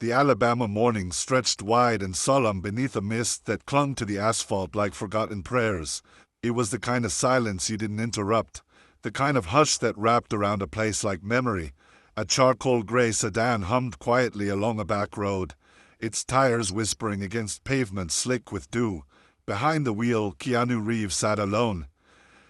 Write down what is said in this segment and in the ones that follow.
The Alabama morning stretched wide and solemn beneath a mist that clung to the asphalt like forgotten prayers. It was the kind of silence you didn't interrupt, the kind of hush that wrapped around a place like memory. A charcoal gray sedan hummed quietly along a back road, its tires whispering against pavement slick with dew. Behind the wheel, Keanu Reeves sat alone,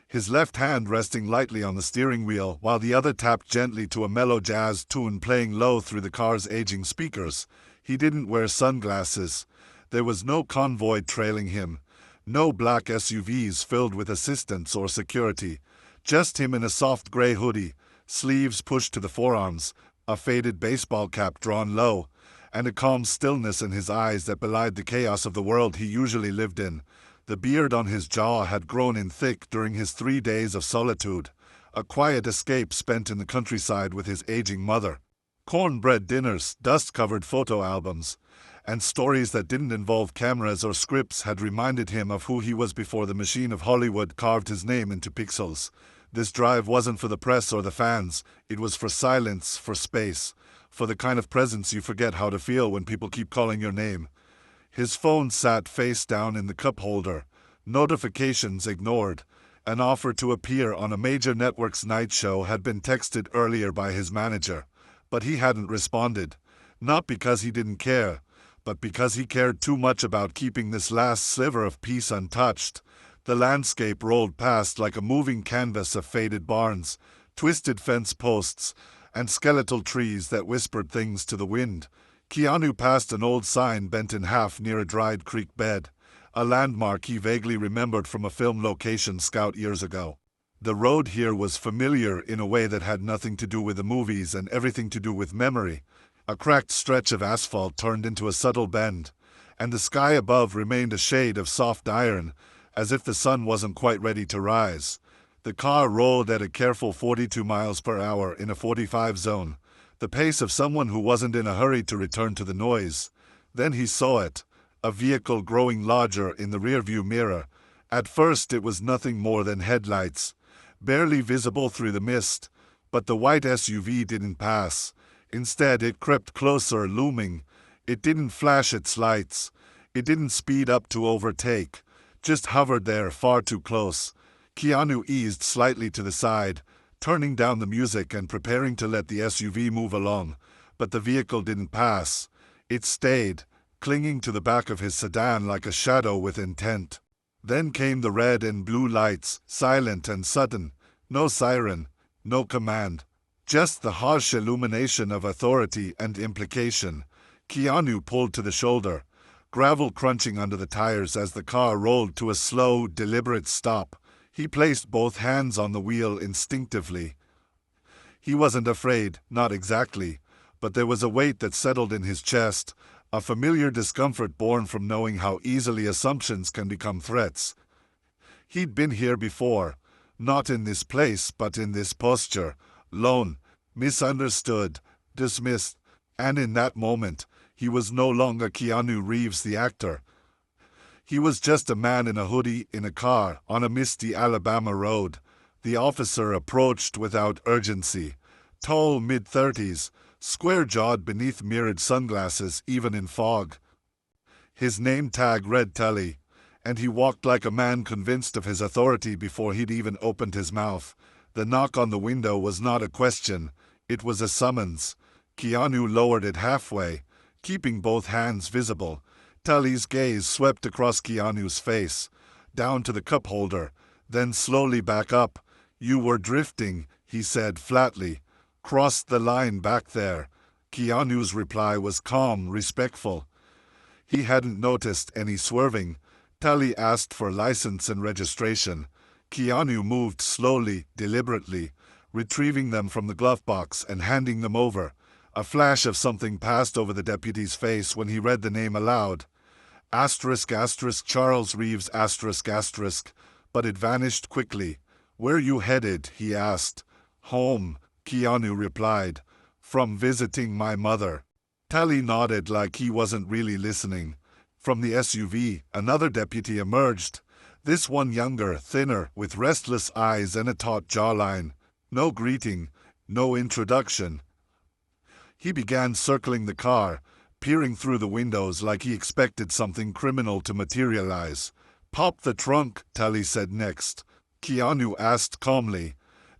his left hand resting lightly on the steering wheel while the other tapped gently to a mellow jazz tune playing low through the car's aging speakers. He didn't wear sunglasses. There was no convoy trailing him, no black SUVs filled with assistants or security, just him in a soft gray hoodie, sleeves pushed to the forearms, a faded baseball cap drawn low, and a calm stillness in his eyes that belied the chaos of the world he usually lived in. The beard on his jaw had grown in thick during his 3 days of solitude, a quiet escape spent in the countryside with his aging mother. Cornbread dinners, dust-covered photo albums, and stories that didn't involve cameras or scripts had reminded him of who he was before the machine of Hollywood carved his name into pixels. This drive wasn't for the press or the fans, it was for silence, for space, for the kind of presence you forget how to feel when people keep calling your name. His phone sat face down in the cup holder, notifications ignored. An offer to appear on a major network's night show had been texted earlier by his manager, but he hadn't responded. Not because he didn't care, but because he cared too much about keeping this last sliver of peace untouched. The landscape rolled past like a moving canvas of faded barns, twisted fence posts, and skeletal trees that whispered things to the wind. Keanu passed an old sign bent in half near a dried creek bed, a landmark he vaguely remembered from a film location scout years ago. The road here was familiar in a way that had nothing to do with the movies and everything to do with memory. A cracked stretch of asphalt turned into a subtle bend, and the sky above remained a shade of soft iron, as if the sun wasn't quite ready to rise. The car rolled at a careful 42 miles per hour in a 45 zone, the pace of someone who wasn't in a hurry to return to the noise. Then he saw it, a vehicle growing larger in the rearview mirror. At first it was nothing more than headlights, barely visible through the mist, but the white SUV didn't pass. Instead it crept closer, looming. It didn't flash its lights. It didn't speed up to overtake, just hovered there far too close. Keanu eased slightly to the side, turning down the music and preparing to let the SUV move along, but the vehicle didn't pass. It stayed, clinging to the back of his sedan like a shadow with intent. Then came the red and blue lights, silent and sudden, no siren, no command, just the harsh illumination of authority and implication. Keanu pulled to the shoulder, gravel crunching under the tires as the car rolled to a slow, deliberate stop. He placed both hands on the wheel instinctively. He wasn't afraid, not exactly, but there was a weight that settled in his chest, a familiar discomfort born from knowing how easily assumptions can become threats. He'd been here before, not in this place but in this posture, lone, misunderstood, dismissed, and in that moment, he was no longer Keanu Reeves the actor. He was just a man in a hoodie in a car on a misty Alabama road. The officer approached without urgency, tall mid-30s, square-jawed beneath mirrored sunglasses even in fog. His name tag read Tully, and he walked like a man convinced of his authority before he'd even opened his mouth. The knock on the window was not a question, it was a summons. Keanu lowered it halfway, keeping both hands visible. Tully's gaze swept across Keanu's face, down to the cup holder, then slowly back up. "You were drifting," he said flatly. "Crossed the line back there." Keanu's reply was calm, respectful. He hadn't noticed any swerving. Tully asked for license and registration. Keanu moved slowly, deliberately, retrieving them from the glove box and handing them over. A flash of something passed over the deputy's face when he read the name aloud. Charles Reeves ***, but it vanished quickly. "Where you headed?" he asked. "Home," Keanu replied. "From visiting my mother." Tully nodded like he wasn't really listening. From the SUV, another deputy emerged. This one younger, thinner, with restless eyes and a taut jawline. No greeting, no introduction. He began circling the car, peering through the windows like he expected something criminal to materialize. "Pop the trunk," Tully said next. Keanu asked calmly,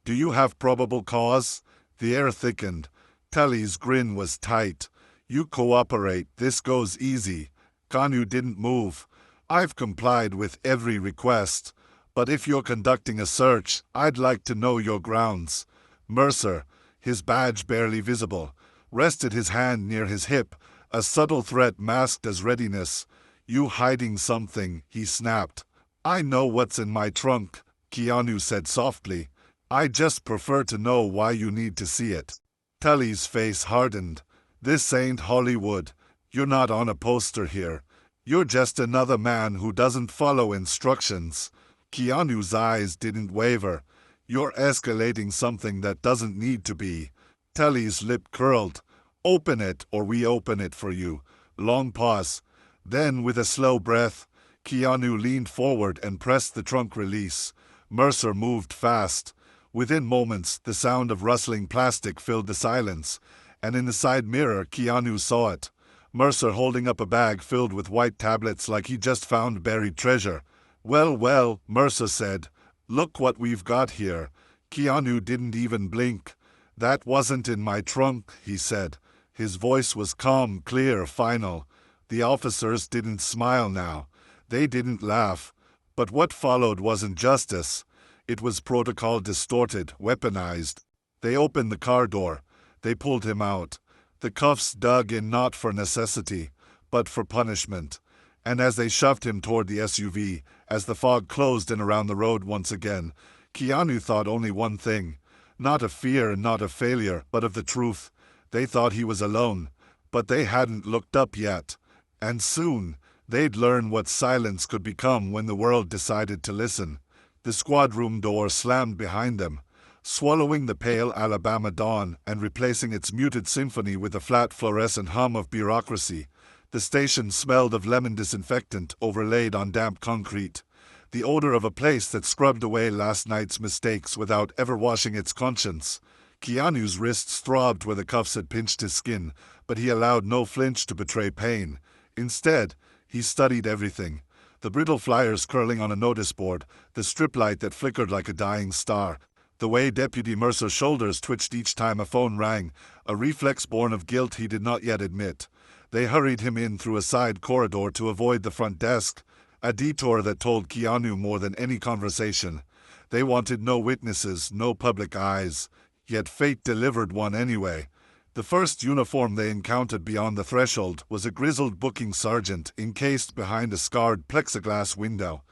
"Do you have probable cause?" The air thickened. Tully's grin was tight. "You cooperate, this goes easy." Keanu didn't move. "I've complied with every request. But if you're conducting a search, I'd like to know your grounds." Mercer, his badge barely visible, rested his hand near his hip, a subtle threat masked as readiness. "You hiding something," he snapped. "I know what's in my trunk," Keanu said softly. "I just prefer to know why you need to see it." Tully's face hardened. "This ain't Hollywood. You're not on a poster here. You're just another man who doesn't follow instructions." Keanu's eyes didn't waver. "You're escalating something that doesn't need to be." Tully's lip curled. "Open it or we open it for you." Long pause. Then, with a slow breath, Keanu leaned forward and pressed the trunk release. Mercer moved fast. Within moments, the sound of rustling plastic filled the silence, and in the side mirror, Keanu saw it. Mercer holding up a bag filled with white tablets like he just found buried treasure. "Well, well," Mercer said. "Look what we've got here." Keanu didn't even blink. "That wasn't in my trunk," he said. His voice was calm, clear, final. The officers didn't smile now. They didn't laugh. But what followed wasn't justice. It was protocol distorted, weaponized. They opened the car door. They pulled him out. The cuffs dug in not for necessity, but for punishment. And as they shoved him toward the SUV, as the fog closed in around the road once again, Keanu thought only one thing. Not of fear and not of failure, but of the truth. They thought he was alone, but they hadn't looked up yet. And soon, they'd learn what silence could become when the world decided to listen. The squad room door slammed behind them, swallowing the pale Alabama dawn and replacing its muted symphony with a flat fluorescent hum of bureaucracy. The station smelled of lemon disinfectant overlaid on damp concrete, the odor of a place that scrubbed away last night's mistakes without ever washing its conscience. Keanu's wrists throbbed where the cuffs had pinched his skin, but he allowed no flinch to betray pain. Instead, he studied everything. The brittle flyers curling on a notice board, the strip light that flickered like a dying star, the way Deputy Mercer's shoulders twitched each time a phone rang, a reflex born of guilt he did not yet admit. They hurried him in through a side corridor to avoid the front desk, a detour that told Keanu more than any conversation. They wanted no witnesses, no public eyes, yet fate delivered one anyway. The first uniform they encountered beyond the threshold was a grizzled booking sergeant encased behind a scarred plexiglass window.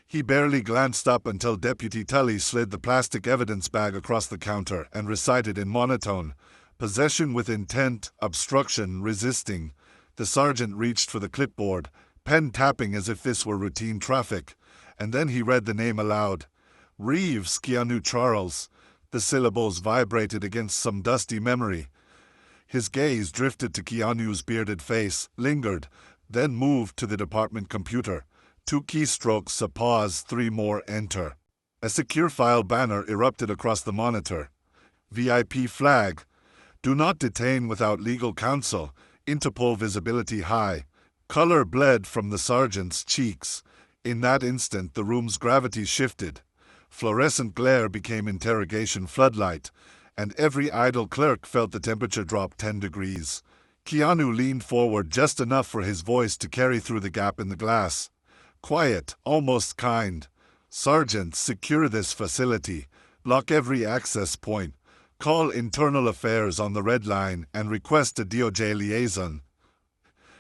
He barely glanced up until Deputy Tully slid the plastic evidence bag across the counter and recited in monotone, "Possession with intent, obstruction, resisting." The sergeant reached for the clipboard, pen tapping as if this were routine traffic, and then he read the name aloud. "Reeves, Keanu Charles." The syllables vibrated against some dusty memory. His gaze drifted to Keanu's bearded face, lingered, then moved to the department computer. 2 keystrokes, a pause, 3 more, enter. A secure file banner erupted across the monitor. VIP flag. "Do not detain without legal counsel." Interpol visibility high. Color bled from the sergeant's cheeks. In that instant, the room's gravity shifted. Fluorescent glare became interrogation floodlight, and every idle clerk felt the temperature drop 10 degrees. Keanu leaned forward just enough for his voice to carry through the gap in the glass. Quiet, almost kind. "Sergeant, secure this facility. Block every access point. Call Internal Affairs on the red line and request a DOJ liaison."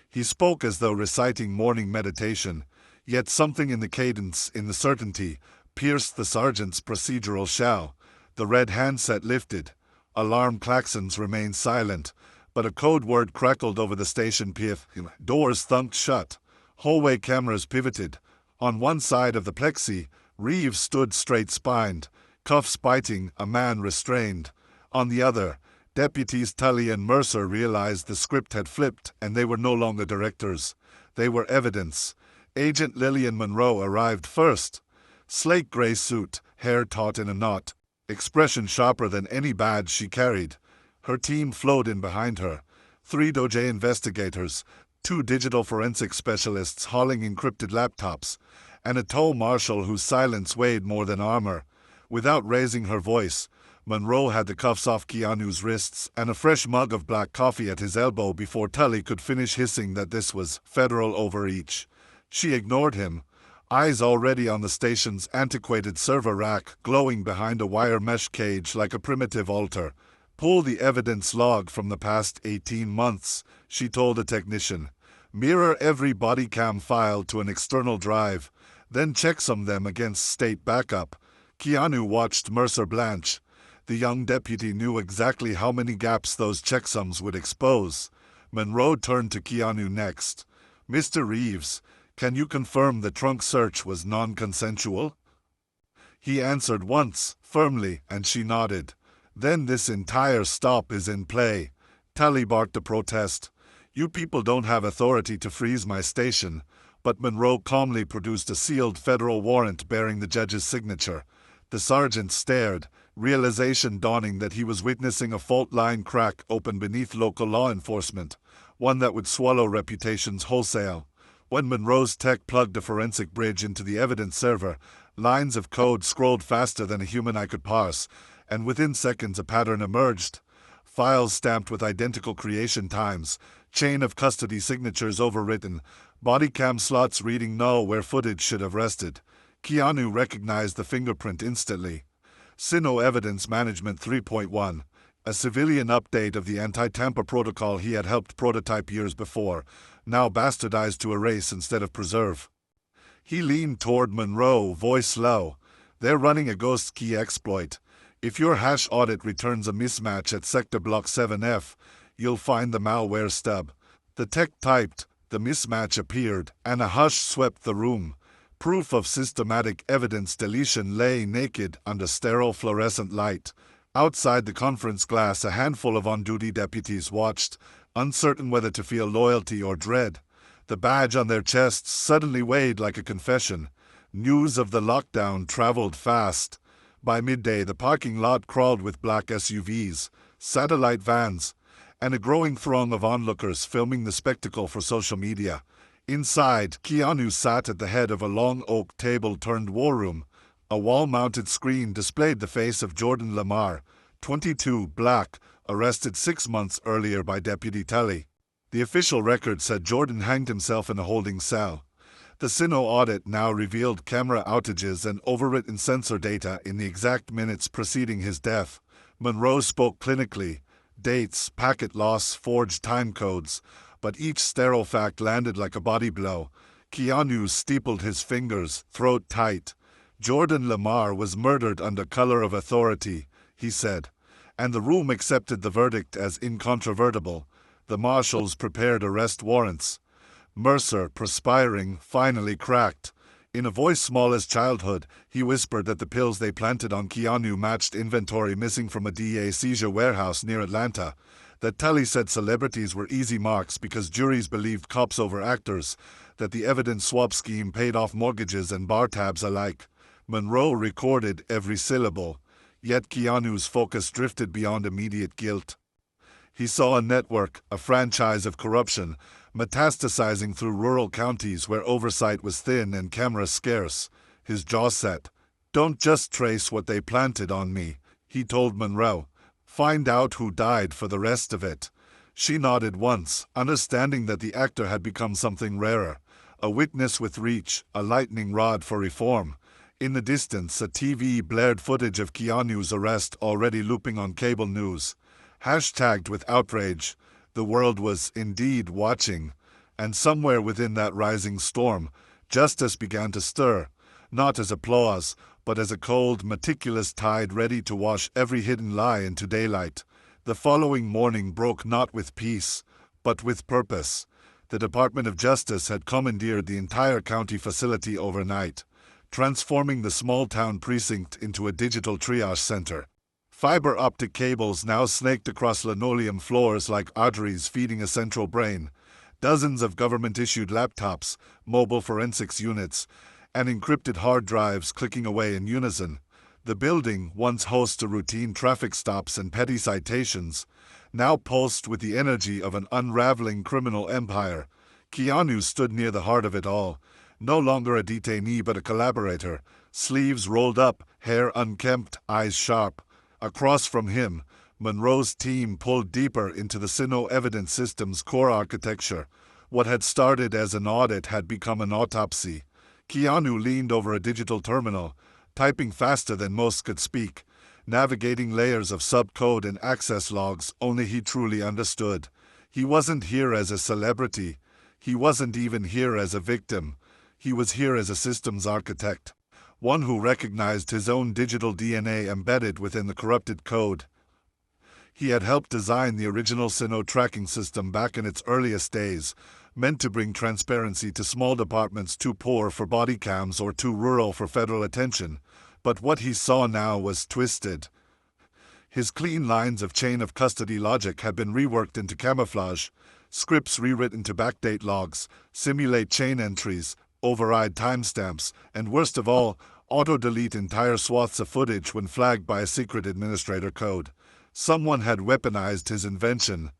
He spoke as though reciting morning meditation, yet something in the cadence, in the certainty, pierced the sergeant's procedural shell. The red handset lifted. Alarm klaxons remained silent, but a code word crackled over the station PF. Doors thunked shut. Hallway cameras pivoted. On one side of the plexi, Reeves stood straight-spined, cuffs biting, a man restrained. On the other, Deputies Tully and Mercer realized the script had flipped and they were no longer directors. They were evidence. Agent Lillian Monroe arrived first. Slate gray suit, hair taut in a knot, expression sharper than any badge she carried. Her team flowed in behind her. 3 DOJ investigators, 2 digital forensic specialists hauling encrypted laptops, and a tow marshal whose silence weighed more than armor. Without raising her voice, Monroe had the cuffs off Keanu's wrists and a fresh mug of black coffee at his elbow before Tully could finish hissing that this was federal overreach. She ignored him, eyes already on the station's antiquated server rack glowing behind a wire mesh cage like a primitive altar. "Pull the evidence log from the past 18 months, she told a technician. "Mirror every body cam file to an external drive, then checksum them against state backup." Keanu watched Mercer blanch. The young deputy knew exactly how many gaps those checksums would expose. Monroe turned to Keanu next. "Mr. Reeves, can you confirm the trunk search was non-consensual?" He answered once, firmly, and she nodded. "Then this entire stop is in play." Tully barked a protest. "You people don't have authority to freeze my station," but Monroe calmly produced a sealed federal warrant bearing the judge's signature. The sergeant stared, realization dawning that he was witnessing a fault line crack open beneath local law enforcement, one that would swallow reputations wholesale. When Monroe's tech plugged a forensic bridge into the evidence server, lines of code scrolled faster than a human eye could parse, and within seconds a pattern emerged. Files stamped with identical creation times, chain of custody signatures overwritten, body cam slots reading null where footage should have rested. Keanu recognized the fingerprint instantly. Sino Evidence Management 3.1, a civilian update of the anti-tamper protocol he had helped prototype years before, now bastardized to erase instead of preserve. He leaned toward Monroe, voice low. "They're running a ghost key exploit. If your hash audit returns a mismatch at Sector Block 7F, you'll find the malware stub." The tech typed, the mismatch appeared, and a hush swept the room. Proof of systematic evidence deletion lay naked under sterile fluorescent light. Outside the conference glass, a handful of on-duty deputies watched, uncertain whether to feel loyalty or dread. The badge on their chests suddenly weighed like a confession. News of the lockdown traveled fast. By midday, the parking lot crawled with black SUVs, satellite vans, and a growing throng of onlookers filming the spectacle for social media. Inside, Keanu sat at the head of a long oak table turned war room. A wall-mounted screen displayed the face of Jordan Lamar, 22, black, arrested 6 months earlier by Deputy Tully. The official record said Jordan hanged himself in a holding cell. The Sino audit now revealed camera outages and overwritten sensor data in the exact minutes preceding his death. Monroe spoke clinically. Dates, packet loss, forged time codes. But each sterile fact landed like a body blow. Keanu steepled his fingers, throat tight. "Jordan Lamar was murdered under color of authority," he said, and the room accepted the verdict as incontrovertible. The marshals prepared arrest warrants. Mercer, perspiring, finally cracked. In a voice small as childhood, he whispered that the pills they planted on Keanu matched inventory missing from a DEA seizure warehouse near Atlanta. That Tully said celebrities were easy marks because juries believed cops over actors, that the evidence swap scheme paid off mortgages and bar tabs alike. Monroe recorded every syllable, yet Keanu's focus drifted beyond immediate guilt. He saw a network, a franchise of corruption, metastasizing through rural counties where oversight was thin and cameras scarce. His jaw set. "Don't just trace what they planted on me," he told Monroe. "Find out who died for the rest of it." She nodded once, understanding that the actor had become something rarer. A witness with reach, a lightning rod for reform. In the distance, a TV blared footage of Keanu's arrest already looping on cable news. Hashtagged with outrage. The world was indeed watching. And somewhere within that rising storm, justice began to stir, not as applause, but as a cold, meticulous tide ready to wash every hidden lie into daylight. The following morning broke not with peace, but with purpose. The Department of Justice had commandeered the entire county facility overnight, transforming the small-town precinct into a digital triage center. Fiber optic cables now snaked across linoleum floors like arteries feeding a central brain. Dozens of government-issued laptops, mobile forensics units, and encrypted hard drives clicking away in unison. The building, once host to routine traffic stops and petty citations, now pulsed with the energy of an unraveling criminal empire. Keanu stood near the heart of it all, no longer a detainee but a collaborator, sleeves rolled up, hair unkempt, eyes sharp. Across from him, Monroe's team pulled deeper into the Sino evidence system's core architecture. What had started as an audit had become an autopsy. Keanu leaned over a digital terminal, typing faster than most could speak, navigating layers of subcode and access logs only he truly understood. He wasn't here as a celebrity. He wasn't even here as a victim. He was here as a systems architect, one who recognized his own digital DNA embedded within the corrupted code. He had helped design the original Sino tracking system back in its earliest days, meant to bring transparency to small departments too poor for body cams or too rural for federal attention. But what he saw now was twisted. His clean lines of chain of custody logic had been reworked into camouflage, scripts rewritten to backdate logs, simulate chain entries, override timestamps, and worst of all, auto-delete entire swaths of footage when flagged by a secret administrator code. Someone had weaponized his invention,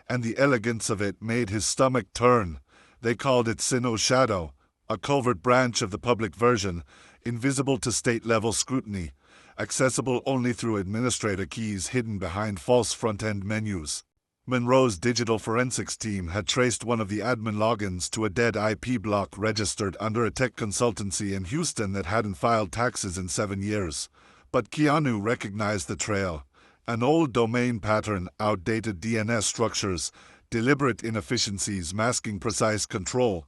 and the elegance of it made his stomach turn. They called it Sino Shadow, a covert branch of the public version, invisible to state-level scrutiny, accessible only through administrator keys hidden behind false front-end menus. Monroe's digital forensics team had traced one of the admin logins to a dead IP block registered under a tech consultancy in Houston that hadn't filed taxes in 7 years. But Keanu recognized the trail. An old domain pattern, outdated DNS structures, deliberate inefficiencies masking precise control.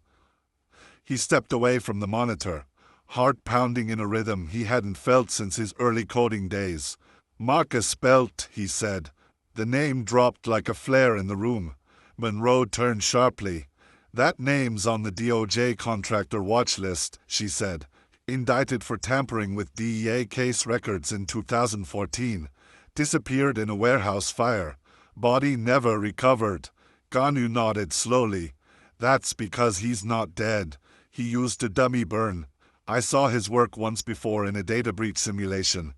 He stepped away from the monitor, heart pounding in a rhythm he hadn't felt since his early coding days. Marcus Belt, he said. The name dropped like a flare in the room. Monroe turned sharply. That name's on the DOJ contractor watch list, she said. Indicted for tampering with DEA case records in 2014. Disappeared in a warehouse fire. Body never recovered. Keanu nodded slowly. That's because he's not dead. He used a dummy burn. I saw his work once before in a data breach simulation.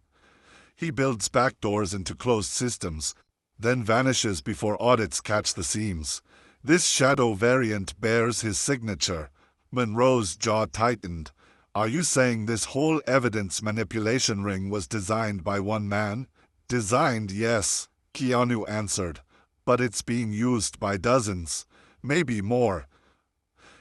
He builds backdoors into closed systems, then vanishes before audits catch the seams. This shadow variant bears his signature. Monroe's jaw tightened. Are you saying this whole evidence manipulation ring was designed by one man? Designed, yes, Keanu answered, but it's being used by dozens, maybe more.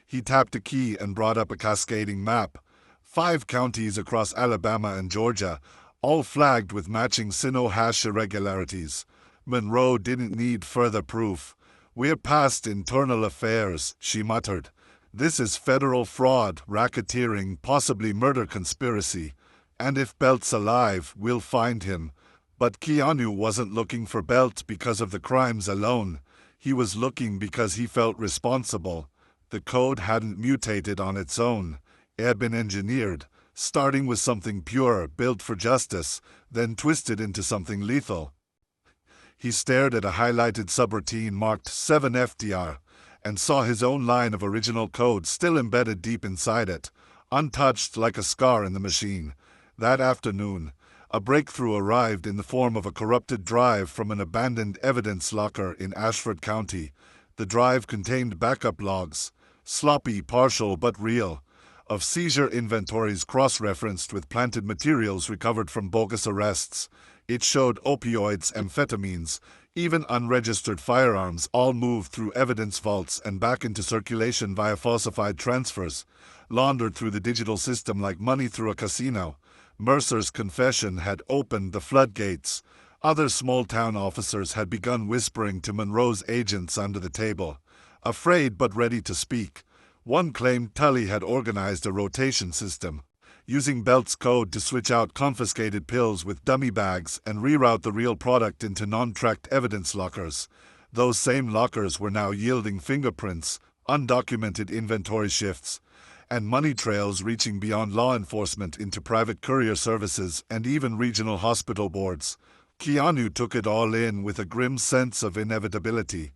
He tapped a key and brought up a cascading map. 5 counties across Alabama and Georgia, all flagged with matching Sino hash irregularities. Monroe didn't need further proof. We're past internal affairs, she muttered. This is federal fraud, racketeering, possibly murder conspiracy. And if Belt's alive, we'll find him. But Keanu wasn't looking for Belt because of the crimes alone. He was looking because he felt responsible. The code hadn't mutated on its own. It had been engineered, starting with something pure, built for justice, then twisted into something lethal. He stared at a highlighted subroutine marked 7FDR and saw his own line of original code still embedded deep inside it, untouched like a scar in the machine. That afternoon, a breakthrough arrived in the form of a corrupted drive from an abandoned evidence locker in Ashford County. The drive contained backup logs, sloppy, partial but real, of seizure inventories cross-referenced with planted materials recovered from bogus arrests. It showed opioids, amphetamines, even unregistered firearms all moved through evidence vaults and back into circulation via falsified transfers, laundered through the digital system like money through a casino. Mercer's confession had opened the floodgates. Other small-town officers had begun whispering to Monroe's agents under the table, afraid but ready to speak. One claimed Tully had organized a rotation system, using Belt's code to switch out confiscated pills with dummy bags and reroute the real product into non-tracked evidence lockers. Those same lockers were now yielding fingerprints, undocumented inventory shifts, and money trails reaching beyond law enforcement into private courier services and even regional hospital boards. Keanu took it all in with a grim sense of inevitability.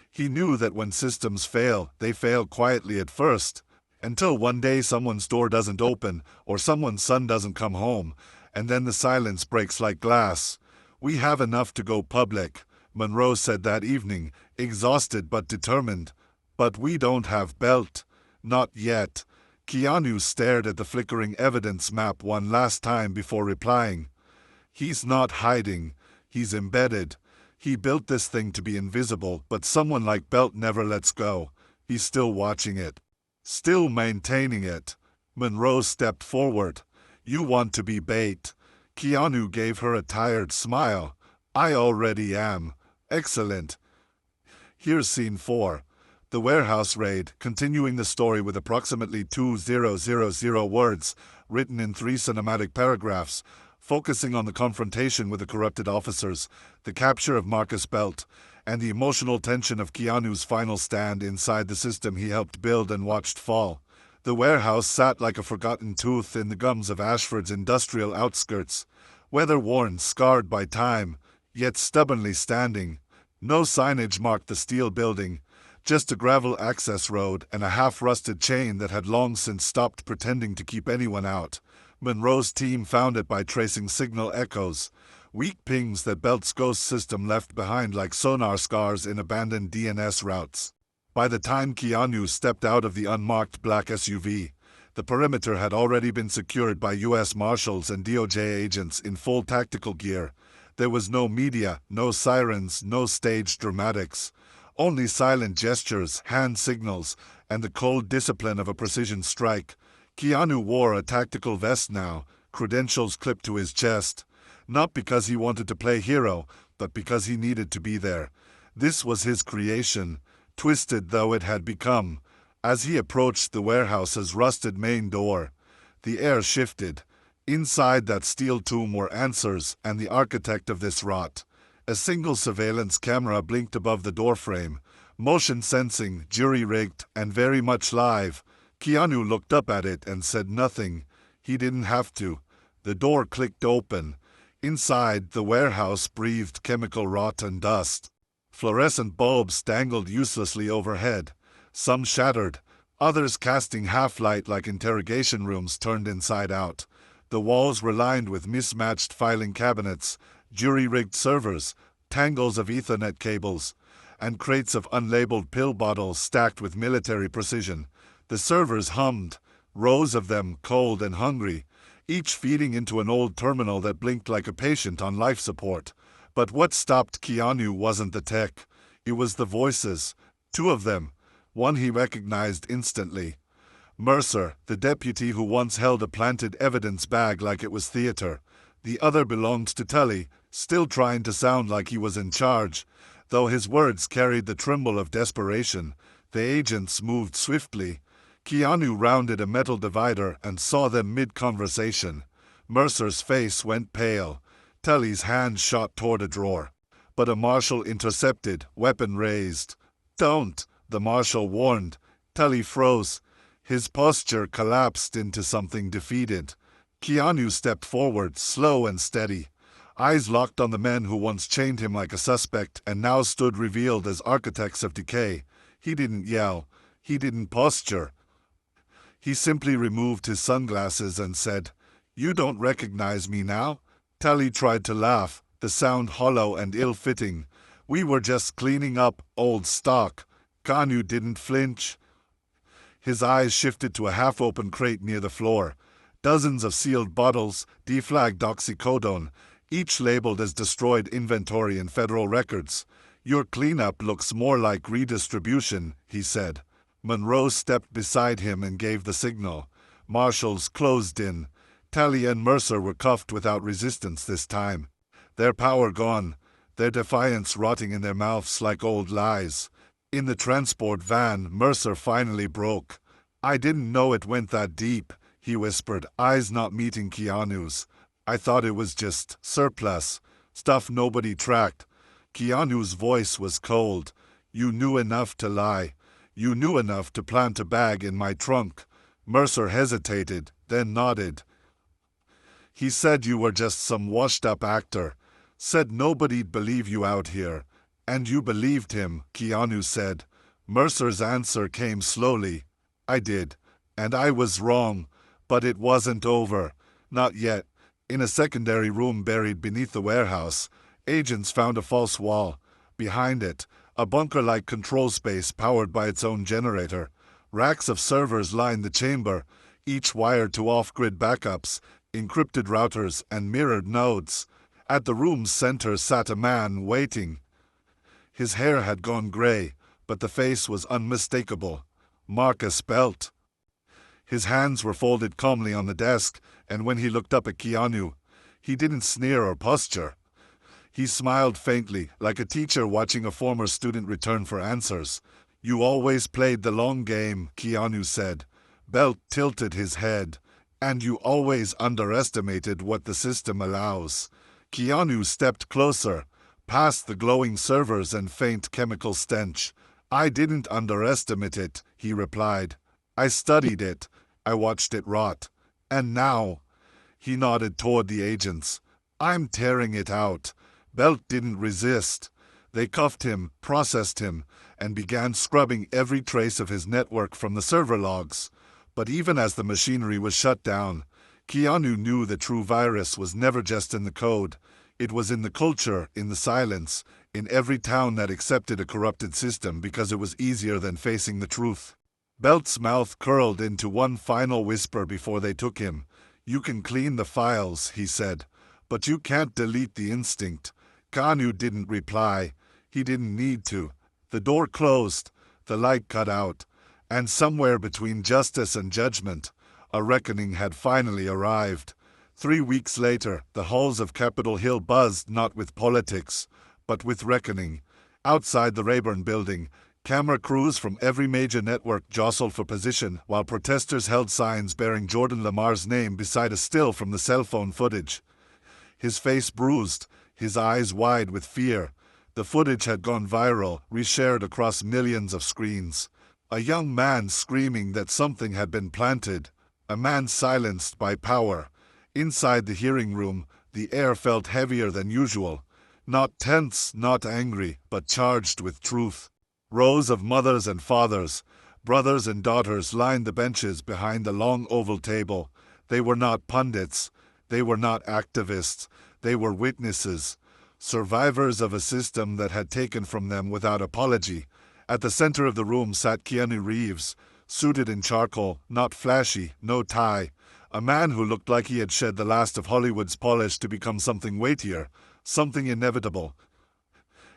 He knew that when systems fail, they fail quietly at first, until one day someone's door doesn't open or someone's son doesn't come home, and then the silence breaks like glass. We have enough to go public, Monroe said that evening, exhausted but determined. But we don't have Belt. Not yet. Keanu stared at the flickering evidence map one last time before replying. He's not hiding. He's embedded. He built this thing to be invisible, but someone like Belt never lets go. He's still watching it. Still maintaining it. Monroe stepped forward. You want to be bait. Keanu gave her a tired smile. I already am. Excellent. Here's scene 4. The warehouse raid, continuing the story with approximately 2000 words, written in 3 cinematic paragraphs, focusing on the confrontation with the corrupted officers, the capture of Marcus Belt, and the emotional tension of Keanu's final stand inside the system he helped build and watched fall. The warehouse sat like a forgotten tooth in the gums of Ashford's industrial outskirts, weather-worn, scarred by time, yet stubbornly standing. No signage marked the steel building, just a gravel access road and a half-rusted chain that had long since stopped pretending to keep anyone out. Monroe's team found it by tracing signal echoes, weak pings that Belt's ghost system left behind like sonar scars in abandoned DNS routes. By the time Keanu stepped out of the unmarked black SUV, the perimeter had already been secured by U.S. Marshals and DOJ agents in full tactical gear. There was no media, no sirens, no staged dramatics. Only silent gestures, hand signals, and the cold discipline of a precision strike. Keanu wore a tactical vest now, credentials clipped to his chest. Not because he wanted to play hero, but because he needed to be there. This was his creation, twisted though it had become. As he approached the warehouse's rusted main door, the air shifted. Inside that steel tomb were answers and the architect of this rot. A single surveillance camera blinked above the doorframe, motion sensing, jury-rigged, and very much live. Keanu looked up at it and said nothing. He didn't have to. The door clicked open. Inside, the warehouse breathed chemical rot and dust. Fluorescent bulbs dangled uselessly overhead, some shattered, others casting half-light like interrogation rooms turned inside out. The walls were lined with mismatched filing cabinets, jury-rigged servers, tangles of Ethernet cables, and crates of unlabeled pill bottles stacked with military precision. The servers hummed, rows of them, cold and hungry, each feeding into an old terminal that blinked like a patient on life support. But what stopped Keanu wasn't the tech. It was the voices. 2 of them. One he recognized instantly. Mercer, the deputy who once held a planted evidence bag like it was theater. The other belonged to Tully, still trying to sound like he was in charge, though his words carried the tremble of desperation. The agents moved swiftly. Keanu rounded a metal divider and saw them mid-conversation. Mercer's face went pale. Tully's hand shot toward a drawer. But a marshal intercepted, weapon raised. "Don't," the marshal warned. Tully froze. His posture collapsed into something defeated. Keanu stepped forward, slow and steady. Eyes locked on the men who once chained him like a suspect and now stood revealed as architects of decay. He didn't yell. He didn't posture. He simply removed his sunglasses and said, "You don't recognize me now?" Tully tried to laugh, the sound hollow and ill-fitting. "We were just cleaning up old stock." Keanu didn't flinch. His eyes shifted to a half-open crate near the floor. Dozens of sealed bottles, deflagged oxycodone, each labeled as destroyed inventory in federal records. "Your cleanup looks more like redistribution," he said. Monroe stepped beside him and gave the signal. Marshals closed in. Tully and Mercer were cuffed without resistance this time. Their power gone, their defiance rotting in their mouths like old lies. In the transport van, Mercer finally broke. "I didn't know it went that deep," he whispered, eyes not meeting Keanu's. "I thought it was just surplus, stuff nobody tracked." Keanu's voice was cold. "You knew enough to lie. You knew enough to plant a bag in my trunk." Mercer hesitated, then nodded. "He said you were just some washed-up actor. Said nobody'd believe you out here. And you believed him," Keanu said. Mercer's answer came slowly. "I did. And I was wrong. But it wasn't over. Not yet." In a secondary room buried beneath the warehouse, agents found a false wall. Behind it, a bunker-like control space powered by its own generator. Racks of servers lined the chamber, each wired to off-grid backups, encrypted routers, and mirrored nodes. At the room's center sat a man waiting. His hair had gone gray, but the face was unmistakable. Marcus Belt. His hands were folded calmly on the desk, and when he looked up at Keanu, he didn't sneer or posture. He smiled faintly, like a teacher watching a former student return for answers. "You always played the long game," Keanu said. Belt tilted his head. "And you always underestimated what the system allows." Keanu stepped closer, past the glowing servers and faint chemical stench. "I didn't underestimate it," he replied. "I studied it. I watched it rot. And now," he nodded toward the agents, "I'm tearing it out." Belt didn't resist. They cuffed him, processed him, and began scrubbing every trace of his network from the server logs. But even as the machinery was shut down, Keanu knew the true virus was never just in the code. It was in the culture, in the silence, in every town that accepted a corrupted system because it was easier than facing the truth. Belt's mouth curled into one final whisper before they took him. "You can clean the files," he said, "but you can't delete the instinct." Keanu didn't reply. He didn't need to. The door closed, the light cut out, and somewhere between justice and judgment, a reckoning had finally arrived. 3 weeks later, the halls of Capitol Hill buzzed not with politics, but with reckoning. Outside the Rayburn building, camera crews from every major network jostled for position while protesters held signs bearing Jordan Lamar's name beside a still from the cell phone footage. His face bruised, his eyes wide with fear. The footage had gone viral, reshared across millions of screens. A young man screaming that something had been planted. A man silenced by power. Inside the hearing room, the air felt heavier than usual. Not tense, not angry, but charged with truth. Rows of mothers and fathers, brothers and daughters lined the benches behind the long oval table. They were not pundits. They were not activists. They were witnesses. Survivors of a system that had taken from them without apology. At the center of the room sat Keanu Reeves, suited in charcoal, not flashy, no tie. A man who looked like he had shed the last of Hollywood's polish to become something weightier, something inevitable.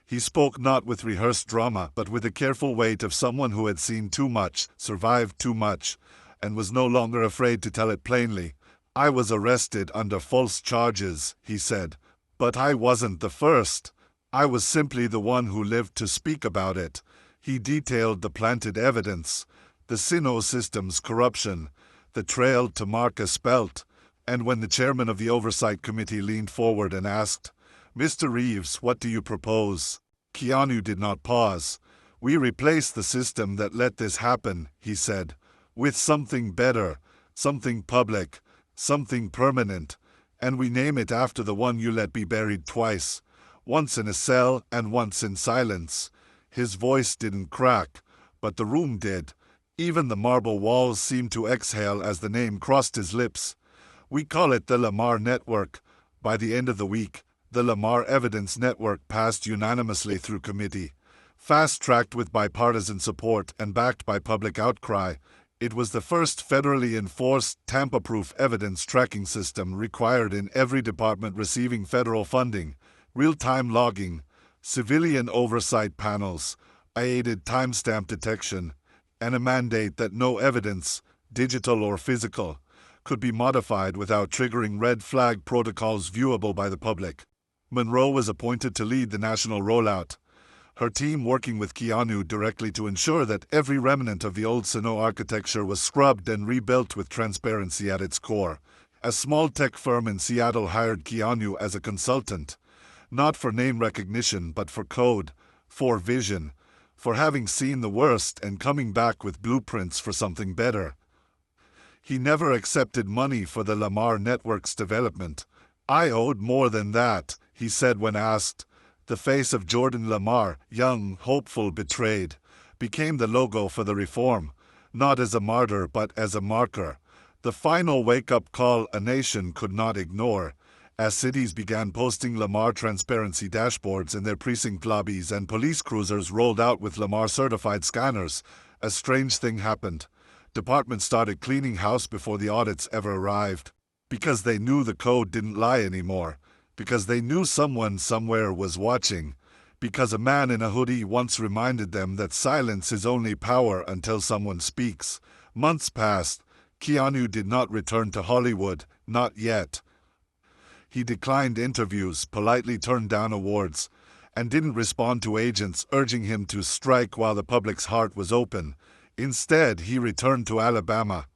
He spoke not with rehearsed drama, but with the careful weight of someone who had seen too much, survived too much, and was no longer afraid to tell it plainly. "I was arrested under false charges," he said. "But I wasn't the first. I was simply the one who lived to speak about it." He detailed the planted evidence, the Sino system's corruption, the trail to Marcus Belt, and when the chairman of the Oversight Committee leaned forward and asked, "Mr. Reeves, what do you propose?" Keanu did not pause. "We replace the system that let this happen," he said, "with something better, something public, something permanent, and we name it after the one you let be buried twice, once in a cell and once in silence." His voice didn't crack, but the room did. Even the marble walls seemed to exhale as the name crossed his lips. "We call it the Lamar Network." By the end of the week, the Lamar Evidence Network passed unanimously through committee. Fast-tracked with bipartisan support and backed by public outcry, it was the first federally enforced tamper-proof evidence tracking system required in every department receiving federal funding, real-time logging, civilian oversight panels, aided timestamp detection, and a mandate that no evidence, digital or physical, could be modified without triggering red flag protocols viewable by the public. Monroe was appointed to lead the national rollout, her team working with Keanu directly to ensure that every remnant of the old Sino architecture was scrubbed and rebuilt with transparency at its core. A small tech firm in Seattle hired Keanu as a consultant, not for name recognition but for code, for vision, for having seen the worst and coming back with blueprints for something better. He never accepted money for the Lamar Network's development. "I owed more than that," he said when asked. The face of Jordan Lamar, young, hopeful, betrayed, became the logo for the reform, not as a martyr but as a marker. The final wake-up call a nation could not ignore. As cities began posting Lamar transparency dashboards in their precinct lobbies and police cruisers rolled out with Lamar certified scanners, a strange thing happened. Departments started cleaning house before the audits ever arrived. Because they knew the code didn't lie anymore. Because they knew someone somewhere was watching. Because a man in a hoodie once reminded them that silence is only power until someone speaks. Months passed. Keanu did not return to Hollywood, not yet. He declined interviews, politely turned down awards, and didn't respond to agents urging him to strike while the public's heart was open. Instead, he returned to Alabama,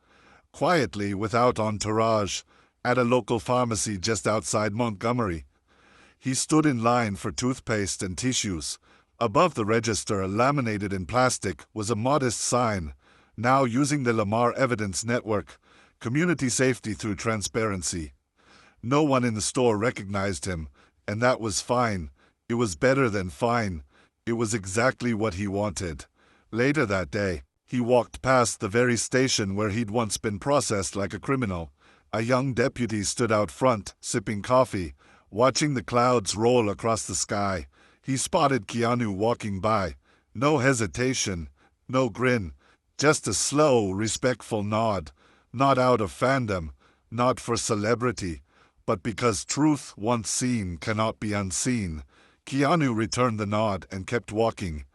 quietly without entourage, at a local pharmacy just outside Montgomery. He stood in line for toothpaste and tissues. Above the register, laminated in plastic, was a modest sign, now using the Lamar Evidence Network, community safety through transparency. No one in the store recognized him, and that was fine. It was better than fine. It was exactly what he wanted. Later that day, he walked past the very station where he'd once been processed like a criminal. A young deputy stood out front, sipping coffee, watching the clouds roll across the sky. He spotted Keanu walking by. No hesitation, no grin, just a slow, respectful nod. Not out of fandom, not for celebrity, but because truth once seen cannot be unseen. Keanu returned the nod and kept walking,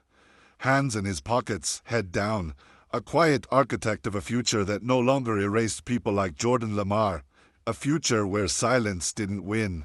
hands in his pockets, head down, a quiet architect of a future that no longer erased people like Jordan Lamar, a future where silence didn't win.